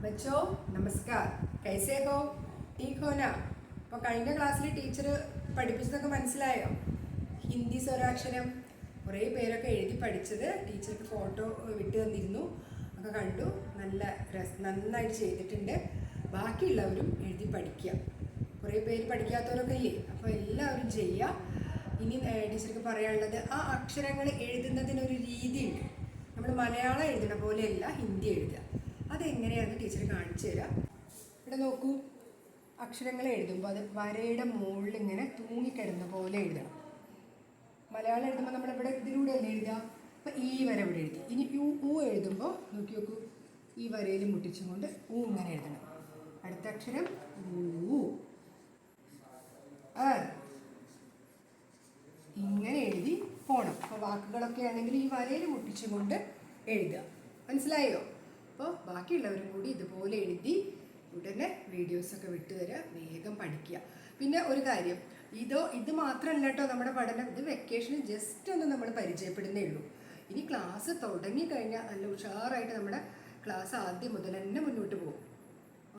बच्चों नमस्कार कैसे हो ठीक हो ना അപ്പോൾ കഴിഞ്ഞ ക്ലാസ്സിൽ ടീച്ചർ പഠിപ്പിച്ചതൊക്കെ മനസ്സിലായോ? ഹിന്ദി സ്വരാക്ഷരം കുറേ പേരൊക്കെ എഴുതി പഠിച്ചത് ടീച്ചർക്ക് ഫോട്ടോ വിട്ടു തന്നിരുന്നു, ഒക്കെ കണ്ടു. നന്നായിട്ട് ചെയ്തിട്ടുണ്ട്. ബാക്കിയുള്ളവരും എഴുതി പഠിക്കുക. കുറേ പേര് പഠിക്കാത്തവരൊക്കെ ഇല്ലേ, അപ്പോൾ എല്ലാവരും ചെയ്യുക. ഇനി ടീച്ചർക്ക് പറയാനുള്ളത്, ആ അക്ഷരങ്ങൾ എഴുതുന്നതിനൊരു രീതിയുണ്ട്. നമ്മൾ മലയാളം എഴുതുന്ന പോലെയല്ല ഹിന്ദി എഴുതുക. അതെങ്ങനെയാണെന്ന് ടീച്ചർ കാണിച്ചു തരാം. ഇവിടെ നോക്കൂ, അക്ഷരങ്ങൾ എഴുതുമ്പോൾ അത് വരയുടെ മുകളിൽ ഇങ്ങനെ തൂങ്ങിക്കിടന്ന പോലെ എഴുതണം. മലയാളം എഴുതുമ്പോൾ നമ്മളിവിടെ ഇതിലൂടെ അല്ലേ എഴുതുക. അപ്പോൾ ഈ വര ഇവിടെ എഴുതി. ഇനി ഊ എഴുതുമ്പോൾ നോക്കി നോക്കൂ, ഈ വരയിൽ മുട്ടിച്ചും കൊണ്ട് ഊ ഇങ്ങനെ എഴുതണം. അടുത്ത അക്ഷരം ഊ. ഇങ്ങനെ എഴുതി പോകണം. അപ്പോൾ വാക്കുകളൊക്കെ ആണെങ്കിൽ ഈ വരയിൽ മുട്ടിച്ചും കൊണ്ട് എഴുതുക. മനസ്സിലായോ? അപ്പോൾ ബാക്കിയുള്ളവരും കൂടി ഇതുപോലെ എഴുതി ഉടനെ വീഡിയോസൊക്കെ വിട്ടുതരിക. വേഗം പഠിക്കുക. പിന്നെ ഒരു കാര്യം, ഇത് മാത്രമല്ല കേട്ടോ നമ്മുടെ പഠനം. ഇത് വെക്കേഷന് ജസ്റ്റ് ഒന്ന് നമ്മൾ പരിചയപ്പെടുന്നേ ഉള്ളൂ. ഇനി ക്ലാസ് തുടങ്ങിക്കഴിഞ്ഞാൽ നല്ല ഉഷാറായിട്ട് നമ്മുടെ ക്ലാസ് ആദ്യം മുതൽ തന്നെ മുന്നോട്ട് പോകും.